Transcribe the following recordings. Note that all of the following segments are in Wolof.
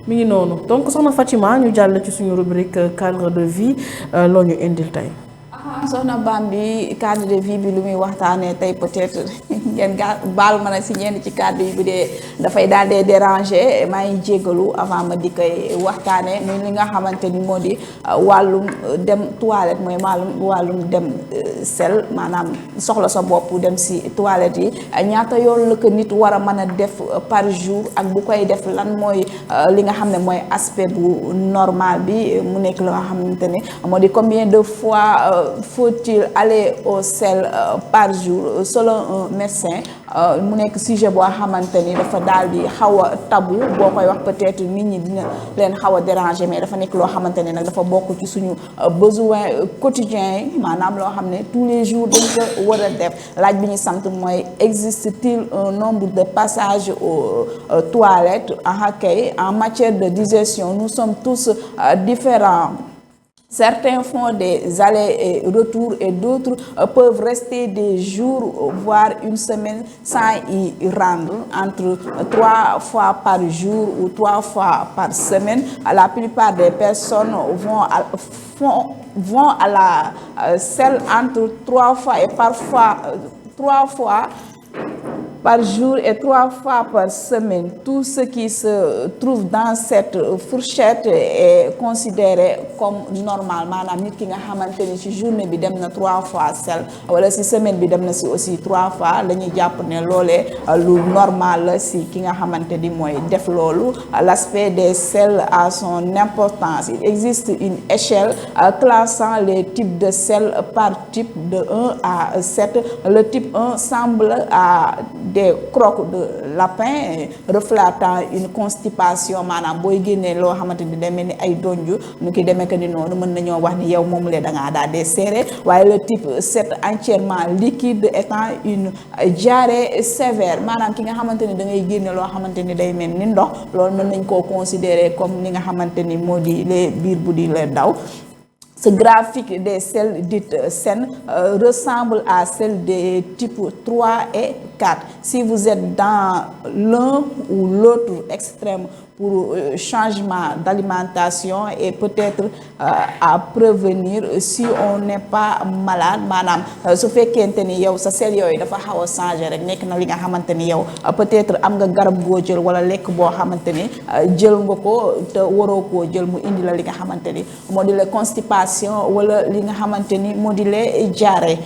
mi ngi noonu donc soxna Fatima ñu jàll ci suñu rubrique cadre de vie loo ñu indil tey. soxna Bambi cadre de vie bi lu muy waxtaanee tey peut-être ngeen baal ma nag si ñenn ci cadre yi bu dee dafay daal di déranger maa ngi jéggalu avant ma di koy waxtaanee muy li nga xamante ni moo di wàllum dem toilette mooy wàllum dem sel maanaam soxla sa bopp dem si toilette yi ñaata yoon la ko nit war a mën a def par jour ak bu koy def lan mooy li nga xam ne mooy aspect bu normal bi mu nekk la nga xamante ne moo di combien de fois faut-il aller au sel par jour selon un médecin mu nekk sujet boo xamante ni dafa daal di xaw a tabou boo koy wax peut-être nit ñi dina leen xaw a déranger mais dafa nekk loo xamante ne nag dafa bokk ci suñu besoin quotidien yi maanaam loo xam ne tous les jours dañ ko war a def laaj bi ñu sant mooy existe-t-il un nombre de passages aux toilettes en matière de digestion nous sommes tous différents. Certains font des allers et retours et d'autres peuvent rester des jours, voire une semaine sans y rendre, entre 3 fois par jour ou 3 fois par semaine. La plupart des personnes vont à la selle entre 3 fois et parfois 3 fois par jour et 3 fois par semaine. Tout ce qui se trouve dans cette fourchette est considéré comme normal maanaam nit ki nga xamante ni ci journée bi dem na 3 fois sel wala ci semaine bi dem na ci aussi 3 fois dañuy jàpp ne loolee lu normal la ci ki nga xamante ni mooy def loolu. L'aspect des sels a son importance. Il existe une échelle classant les types de sel par type de 1 à 7. Le type 1 semble à des crocs de lapin reflétant une constipation maanaam booy génnee loo xamante ni demee ni ay donju nu ki demee que ni noonu mën nañoo wax ni yow moom le da ngaa daal di serré waaye le type 7 entièrement liquide étant une diarrhée sévère maanaam ki nga xamante ni da ngay génne loo xamante ni day mel ni ndox loolu mën nañ koo considérer comme li nga xamante ni moo di les biir bu di la daw. Ce graphique des selles dites saines ressemble à celle des types 3 et 4. Si vous êtes dans l'un ou l'autre extrême pour changement d'alimentation et peut-être à prévenir si on n'est pas malade maanaam su fekkente ni yow sa sel yooyu dafa xaw a changer rek nekk na li nga xamante ni yow peut-être am nga garab goo jël wala lekk boo xamante ni jël nga ko te waroo koo jël mu indi la li nga xamante ni moo di la constipation wala li nga xamante ni moo di la diarrhée.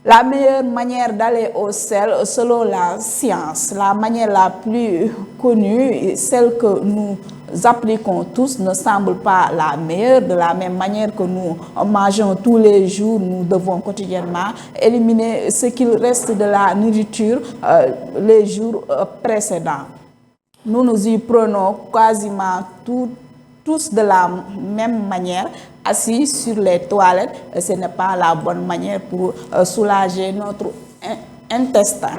La meilleure manière d'aller au sel selon la science, la manière la plus connue, celle que nous appliquons tous, ne semble pas la meilleure. De la même manière que nous mangeons tous les jours, nous devons quotidiennement éliminer ce qu'il reste de la nourriture les jours précédents. Nous y prenons quasiment tous de la même manière. Assis sur les toilettes, ce n'est pas la bonne manière pour soulager notre intestin.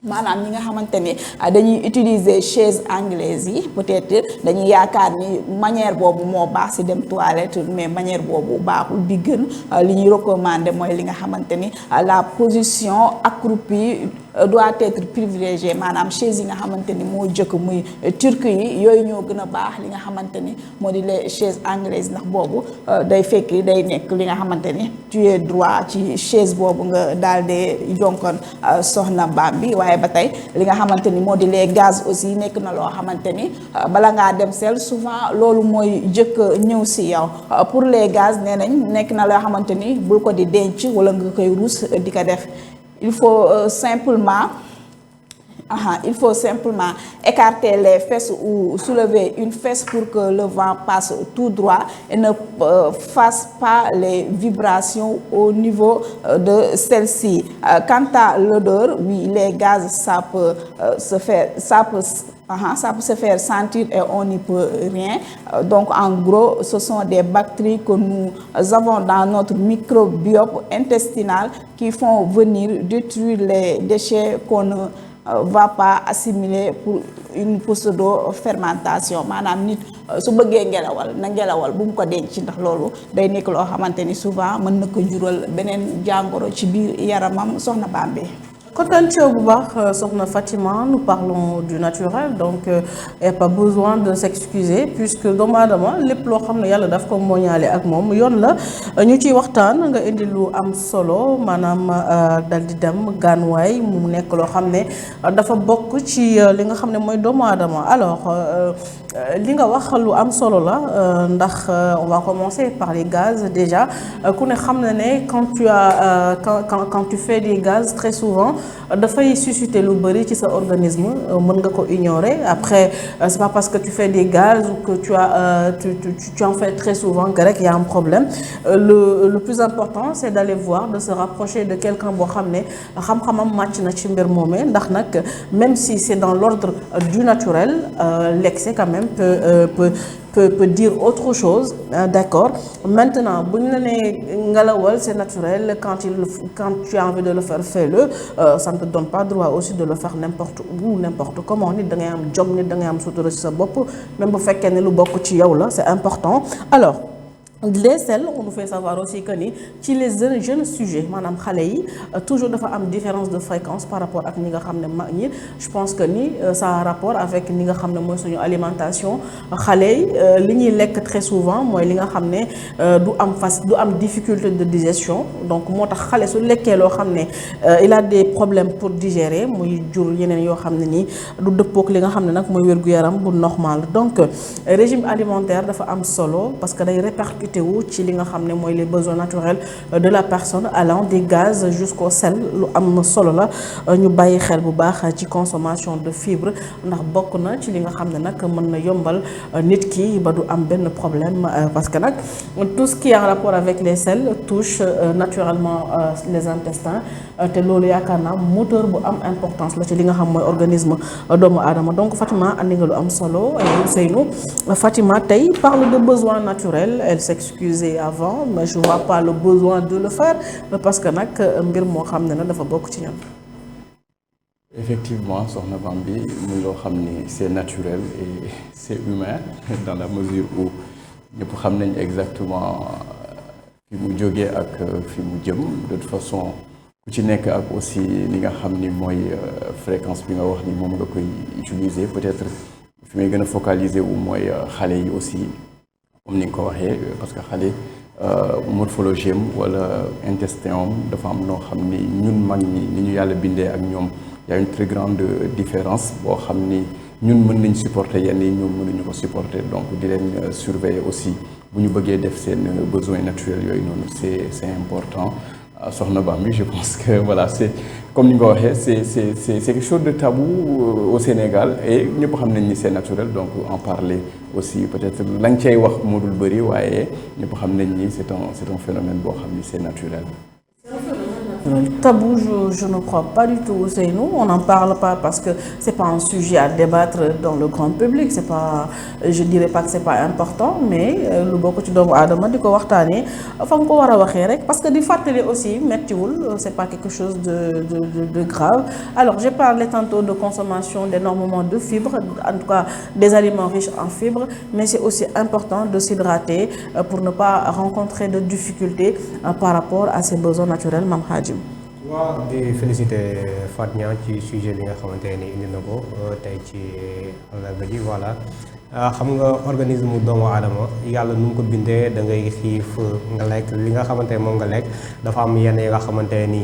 maanaam ñi nga xamante ni dañuy utiliser chaise anglaise yi peut-être dañuy yaakaar ni manière boobu moo baax ci dem toilette mais manière boobu baaxul bi gën li ñuy recommander mooy li nga xamante ni la position accroupie doit être privilégiée maanaam chaise yi nga xamante ni moo jëkk muy turc yi yooyu ñoo gën a baax li nga xamante ni moo di les chaises anglaises ndax boobu day fekk day nekk li nga xamante ni tu es droit ci chaise boobu nga daal di jonkon soxna Bambi waaye ba tey li nga xamante ni moo di les gaz aussi nekk na loo xamante ni bala ngaa dem sel souvent loolu mooy jëkk ñëw si yow pour les gaz nee nañ nekk na loo xamante ni bul ko di denc wala nga koy ruus di ko def il faut simplement écarter les fesses ou soulever une fesse pour que le vent passe tout droit et ne fasse pas les vibrations au niveau de celle-ci. Quant à l'odeur, oui, les gaz, ça peut se faire sentir et on n'y peut rien. Donc, en gros, ce sont des bactéries que nous avons dans notre microbiote intestinal qui font venir détruire les déchets qu'on ne va pas assimiler pour une pseudo-fermentation maanaam nit su bëggee ngelawal na ngelawal bu mu ko denc ndax loolu day nekk loo xamante ni souvent mën na ko jural beneen jàngoro ci biir yaramam soxna Bambi. Kontaan ci yow bu baax soxna Fatima, nous parlons du naturel donc y a pas besoin de s'excuser puisque doomu aadama lépp loo xam ne yàlla daf ko mooñaale ak moom yoon la ñu ciy waxtaan nga indi lu am solo maanaam dal di dem gànnuwaay mu nekk loo xam ne dafa bokk ci li nga xam ne mooy doomu aadama alors li nga wax lu am solo la ndax on va commencer par les gaz déjà ku ne xam na ne quand tu fais des gaz très souvent dafay susciter lu bari ci sa organisme mën nga ko ignorer après c'est pas parce que tu fais des gaz ou que tu en fais très souvent que rek y a un problème le plus important c'est d'aller voir de se rapprocher de quelqu'un boo xam ne xam-xamam màcc na ci mbir moomee ndax nag même si c'est dans l'ordre du naturel l'excès quand même peut dire autre chose d'accord maintenant bu ñu la nee ngelawal c'est naturel quand tu as envie de le faire fais-le ça ne te donne pas droit aussi de le faire n'importe où n'importe comment nit da ngay am jom nit da ngay am sutura ci sa bopp même bu fekkee ne lu bokk ci yow la c'est important alors les sels on nous fait savoir aussi que ni ci les jeunes sujets maanaam xale yi toujours dafa am différence de fréquence par rapport ak ñi nga xam ne mag ñi je pense que ni ça a rapport avec ni nga xam ne mooy suñu alimentation xale yi li ñuy lekk très souvent mooy li nga xam ne du am difficulté de digestion donc moo tax xale su lekkee loo xam ne il a des problèmes pour digérer muy jur yeneen yoo xam ne nii du dëppook li nga xam ne nag mooy wér-gu-yaram bu normal donc régime alimentaire dafa am solo parce que day répercuter ci li nga xam ne mooy les besoins naturels de la personne allant des gaz jusqu'au sel lu am solo la ñu bàyyi xel bu baax ci consommation de fibres ndax bokk na ci li nga xam ne nag mën na yombal nit ki ba du am benn problème parce que nag tout ce qui est en rapport avec les sels touche naturellement les intestins te loolu yaakaar naa moteur bu am importance la ci li nga xam mooy organisme doomu aadama donc Fatima andi nga lu am solo Ousseynou Fatima tey parle de besoins naturels elle s'excuser avant mais je vois pas le besoin de le faire parce que nag mbir moo xam ne na dafa bokk ci ñun. Effectivement soxna Bambi muy loo xam ni c'est naturel et c'est humain dans la mesure où ñëpp xam nañ exactement fi mu jógee ak fi mu jëm de toute façon ku ci nekk ak aussi li nga xam ni mooy fréquence bi nga wax ni moom nga koy utiliser peut-être fi may gën a focaliser wu mooy xale yi aussi comme ni nga ko waxee parce que xale morphologie am wala intestin am dafa am noo xam ni ñun mag ñi ni ñu yàlla bindee ak ñoom y a une très grande différence boo xam ni ñun mën nañ supporter yenn yi ñoom mënuñu ko supporter donc di leen surveiller aussi bu ñu bëggee def seen besoins naturels yooyu noonu c'est important soxna Bambi je pense que voilà c'est comme ni nga ko waxee c'est quelque chose de tabou au Sénégal et ñëpp xam nañ ni c'est naturel donc en parler aussi peut-être la nga cay wax moo dul bëri waaye ñëpp xam nañ ni c'est un phénomène boo xam ni c'est naturel. Tabou, je ne crois pas du tout Ousseynou, on n'en parle pas parce que c'est pas un sujet à débattre dans le grand public, c'est pas, je dirais pas que c'est pas important mais lu bokk ci doomu aadama di ko waxtaanee fa nga ko war a waxee rek parce que di fàttali aussi mettiwul c'est pas quelque chose de grave. Alors j'ai parlé tantôt de consommation d'énormément de fibres, en tout cas des aliments riches en fibres, mais c'est aussi important de s'hydrater pour ne pas rencontrer de difficultés par rapport à ses besoins naturels Mame Khadim. waaw di féliciter Fatou Niang ci sujet bi nga xamante ni indi na ko tey ci àllarba ji voilà xam nga organisme doomu aadama yàlla nu mu ko bindee da ngay xiif nga lekk li nga xamante ne moom nga lekk dafa am yenn yi nga xamante ni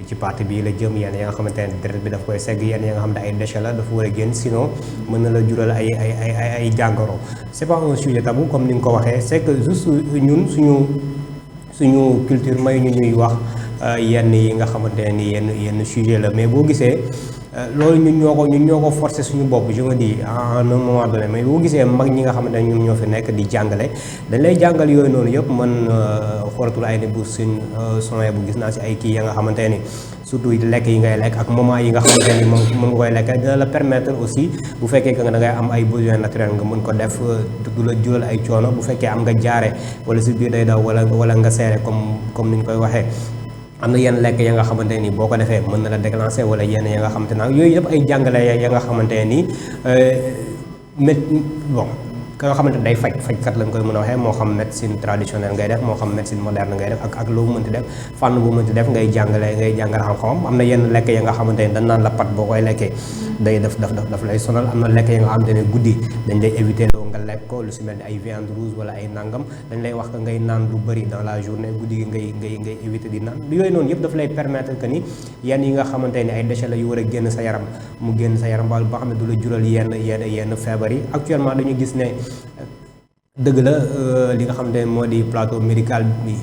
ci partie bii la jëm yenn yi nga xamante ne deret bi daf koy segg yenn yi nga xam ne ay déchets la dafa war a génn sinon mën na la jural ay jàngoro c'est pas un sujet tabou comme ni nga ko waxee c'est que juste ñun suñu culture may ñu ñuy wax yenn yi nga xamante ne ni yenn sujet la mais boo gisee loolu ñun ñoo ko forcer suñu bopp je me dis à un moment donné mais boo gisee mag ñi nga xamante ne ñun ñoo fi nekk di jàngale dañ lay jàngal yooyu noonu yëpp man xoolatul ay ni bu suñ sommet bu gis naa si ay kii ya nga xamante ni surtout lekk yi ngay lekk ak moment yi nga xamante ni moom nga koy lekk dina la permettre aussi bu fekkee que da ngay am ay besoins naturels nga mën ko def du la jural ay coono bu fekkee am nga jaare wala si biir day daw wala nga seere comme ni ñu koy waxee am na yenn lekk ya nga xamante ni boo ko defee mën na la déclencher wala yenn ya nga xamante ne yooyu yëpp ay jàngale ya nga xamante ni mais bon ka nga xamante ne day fajkat lañ koy mën a waxee moo xam médecine traditionnelle ngay def moo xam médecine moderne ngay def ak loo mënti def fànn bu mënti def ngay jàngale xam-xamam am na yenn lekk ya nga xamante ne dañ naan la pat boo koy lekkee day daf lay sonal am na lekk ya nga xamante ne guddi dañ lay éviter loo nga lekk ko lu si mel ni ay viande rouge wala ay nangam dañ lay wax que ngay naan lu bëri dans la journée guddi gi ngay éviter di naan yooyu noonu yëpp daf lay permettre que ni yenn yi nga xamante ne ay déchets la yu war a génn sa yaram mu génn sa yaram ba xam ne du la jural yenn feebar yi actuellement dañu gis ne dëgg la li nga xam ne moo di plateau médical bi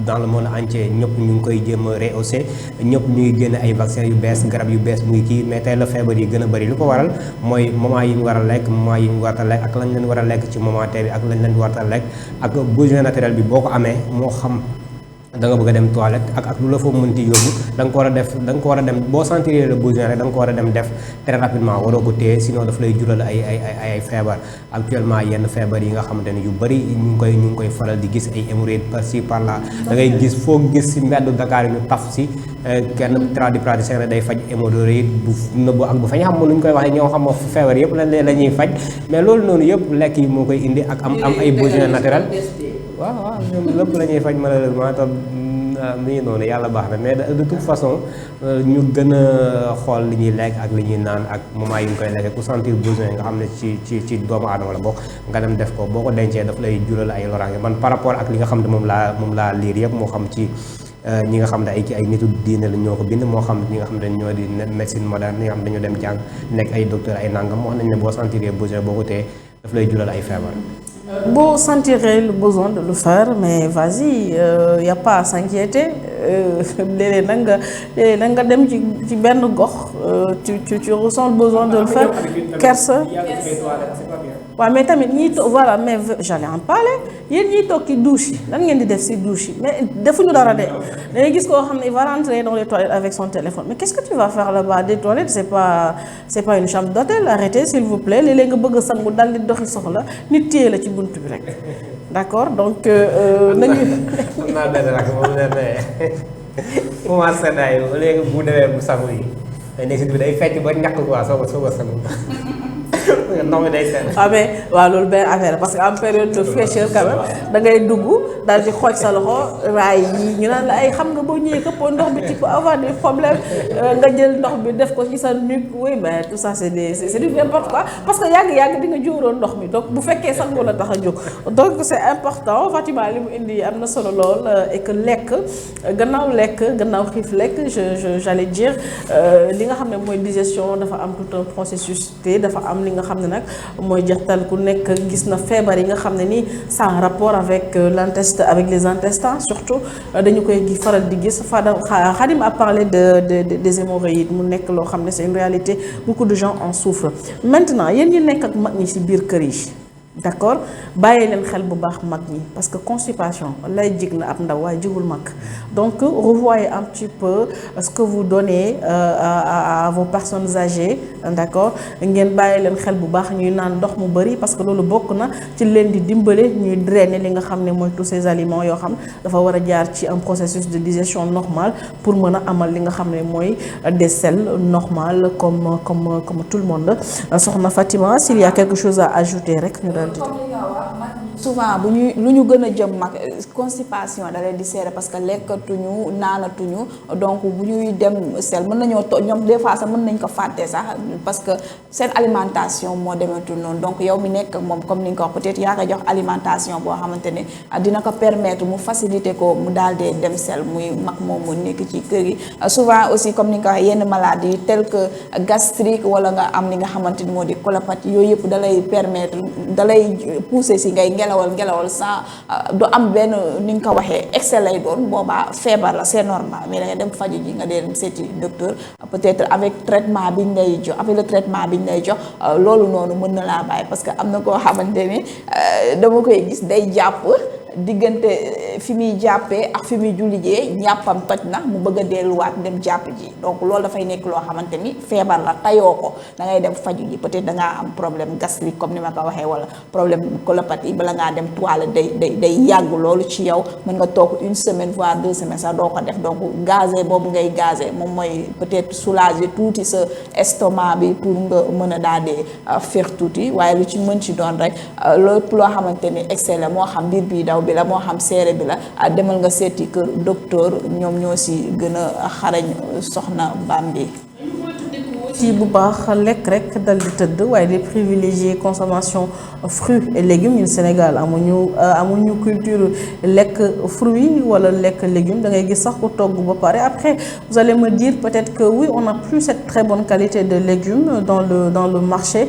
dans le monde entier ñëpp ñu ngi koy jéem a rehausser ñëpp ñu ngi génn ay vaccins yu bees garab yu bees mu ngi kii mais tey la feebar yi gën a bëri li ko waral mooy moment yi ñu war a lekk moment yi ñu war a lekk ak lañ leen war a lekk ci moment tey bi ak lañ leen war a lekk ak besoin naturel bi boo ko amee moo xam da nga bëgg a dem toilette ak lu la fa mënti yóbbu da nga ko war a dem boo sentir le besoin rek da nga ko war a dem def très rapidement waroo ko téye sinon daf lay jural ay feebar actuellement yenn feebar yi nga xamante ne yu bëri ñu ngi koy faral di gis ay hémorroïdes par ci par là da ngay gis foo gis si mbeddu Dakar yi ñu taf si kenn tradipraticien rek day faj hémorroïde bu nëbbu ak bu fa ñu xam nu ñu koy waxee ñoo xam feebar yëpp la ñuy faj mais loolu noonu yëpp lekk yi moo koy indi ak am ay besoin naturel waaw ñoom lépp la ñuy faj malheureusement tam mi ngi noonu yàlla baax na mais de toute façon ñu gën a xool li ñuy lekk ak li ñuy naan ak moment yi ñu koy lekk ku sentir besoin nga xam ne ci doomu aadama la bokk nga dem def ko boo ko dencee daf lay jural ay loraange man par rapport ak li nga xam ne moom laa liir yëpp moo xam ci ñi nga xam ne ay nitu diine la ñoo ko bind moo xam ñi nga xam ne ñoo di médecine moderne ñi nga xam ne dañoo dem jàng nekk ay docteur ay nangam wax nañ ne boo sentir besoin boo ko tee daf lay jural ay feebar. Vous sentirez le besoin de le faire, mais vas-y, y a pas à s'inquiéter. léeg-léeg nag nga dem ci benn gox tu ressens le besoin de le faire. kersa waaw mais tamit ñiy toog voilà mais j'allais en parler yéen ñiy toog ci douche yi lan ngeen di def ci douche yi mais defuñu dara de dangay gis koo xam ne il va rentrer dans les toilettes avec son téléphone mais qu'est-ce que tu vas faire là-bas des toilettes c'est pas une chambre d'hôtel arrêtez s'il vous plaît léeg-léeg nga bëgg a sangu dal di doxi soxla nit téye la ci buntu bi rek d'accord donc nañu naa benn rak moom ne commencé seddaay léegi bu demee bu sangu yi day nekk si bi day fecc ba ñàkk quoi soo a sangu ndox mi day seen. waaw loolu benn affaire parce que en période de fraîcheur quand même da ngay dugg daal di xooj sa loxo raay yi ñu naan la ay xam nga boo ñëwee këppoo ndox bi tu peux avoir des problèmes nga jël ndox bi def ko ci sa nuque oui mais tout ça c'est du n'importe quoi parce que yàgg di nga jóoroon ndox mi donc bu fekkee sangu la tax a jóg donc c'est important Fatima li mu indi am na solo lool et que gannaaw xiif lekk j'allais dire li nga xam ne mooy digestion dafa am tout un processus te dafa am li nga xam ne nag mooy jeextal ku nekk gis na feebar yi nga xam ne ni ça a rapport avec avec les intestins surtout dañu koy faral di gis Khadim a parlé des hémorroïdes mu nekk loo xam ne c'est une réalité beaucoup de gens en souffrent maintenant yéen ñi nekk ak mag ñi ci biir kër yi d'accord bàyyi leen xel bu baax mag ñi parce que constipation lay jig na ab ndaw waaye jigul mag donc revoyez un petit peu ce que vous donnez à vos personnes âgées d'accord ngeen bàyyi leen xel bu baax ñuy naan ndox mu bari parce que loolu bokk na ci leen di dimbale ñuy drainer li nga xam ne mooy tous ces aliments yoo xam dafa war a jaar ci un processus de digestion normal pour mën a amal li nga xam ne mooy des selles normales comme tout le monde soxna Fatima s'il y a quelque chose à ajouter rek comme li nga wax mag souvent bu ñuy lu ñu gën a jëm mag constipation da leen di seere parce que lekkatuñu naanatuñu donc bu ñuy dem sel mën nañoo ñoom des fois sax mën nañ ko fàtte sax parce que seen alimentation moo demetul noonu donc yow mi nekk ak moom comme ni nga ko wax peut-être yaa koy jox alimentation boo xamante ne dina ko permettre mu faciliter ko mu daal di dem sel muy mag moom mu nekk ci kër gi souvent aussi comme ni nga ko wax yenn maladies telles que gastrique wala nga am li nga xamante ni moo di colopathie yooyu yëpp da lay permettre da lay pousser si ngay ngelawal sans du am benn ni nga ko waxee excès lay doon boobaa feebar la c'est normal mais da nga dem faju ji nga dem seeti docteur peut-être avec traitement bi ñu lay jox avec le traitement bi ñu lay jox loolu noonu mën na laa bàyyi parce que am na koo xamante ni dama koy gis day jàpp diggante fi muy jàppee ak fi muy jullijee ñàppam toj na mu bëgg a delluwaat dem jàpp ji donc loolu dafay nekk loo xamante ni feebar la tayoo ko da ngay dem faju ji peut-être da ngaa am problème gastrique comme ni ma ko waxee wala problème colopathie bala ngaa dem toilette day yàgg loolu ci yow mën nga toog 1 semaine voire 2 semaines sax doo ko def donc gazé boobu ngay gazé moom mooy peut-être soulager tuuti sa estomac bi pour nga mën a daal di féex tuuti waaye lu ci mën ci doon rek lépp loo xamante ni excès la moo xam biir bi daw bi la moo xam seere bi la demal nga seeti kër docteur ñoom ñoo si gën a xarañ soxna Bambi. ci bu baax lekk rek dal di tëdd waaye di privilégier consommation fruits et légumes ñun Sénégal amuñu culture lekk fruits wala lekk légumes da ngay gis sax ku togg ba pare après vous allez me dire peut-être que oui on n'a plus cette très bonne qualité de légumes dans le marché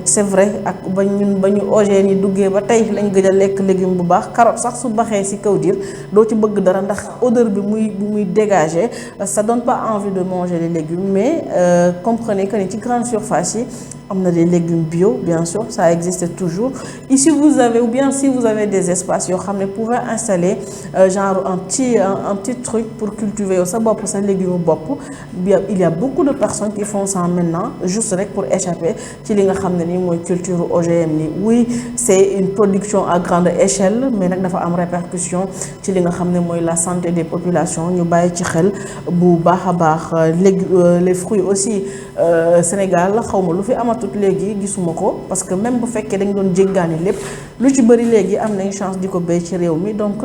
c'est vrai ak ba ñu ogène yi duggee ba tey lañ gëj a lekk légumes bu baax carotte sax su baxee ci kaw diir doo ci bëgg dara ndax odeur bi muy dégager ça donne pas envie de manger les légumes mais comprenez que ci grande surface yi am na des légumes bio bien sûr ça existe toujours ici vous avez ou bien si vous avez des espaces yoo xam ne pouvez installer genre un petit truc pour cultiver sa bopp sa légume bopp il y a beaucoup de personnes qui font ça maintenant juste rek pour échapper ci li nga xam ne nii mooy culture OGM ni oui c'est une production à grande échelle mais nag dafa am répercussion ci li nga xam ne mooy la santé des populations ñu bàyyi ci xel bu baax a baax les fruits aussi Sénégal xawma lu fi amatut léegi gisuma ko parce que même bu fekkee dañ doon jéggaani lépp lu ci bëri léegi am nañ chance di ko béy ci réew mi donc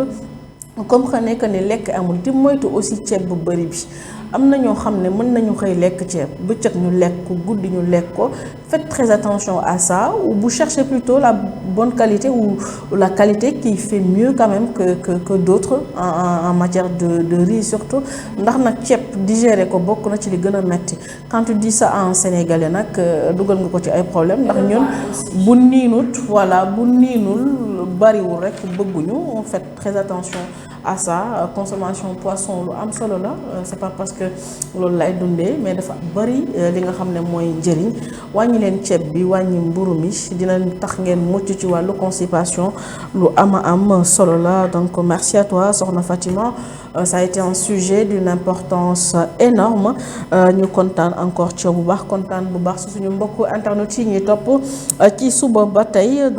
comprenez que ni lekk amul di moytu aussi ceeb bu bëri bi am na ñoo xam ne mën nañu xëy lekk ceeb bëccëg ñu lekk ko guddi ñu lekk ko faites très attention à ça ou vous cherchez plutôt la bonne qualité ou la qualité qui fait mieux quand même que d'autres en matière de riz surtout ndax nag ceeb digérer ko bokk na ci li gën a metti quand tu dis ça en sénégalais nag dugal nga ko ci ay problème ndax ñun bu niinul bariwul rek bëgguñu faites très attention à ça consommation poisson lu am solo la c'est pas parce que loolu lay dundee mais dafa bari li nga xam ne mooy njëriñ wàññi leen ceeb bi wàññi mburu mi dina tax ngeen mucc ci wàllu constipation lu am solo la donc merci à toi soxna Fatima ça a été un sujet d'une importance énorme ñu kontaan encore ci bu baax kontaan bu baax su suñu mbokku internet yi ñuy topp ci suba ba tey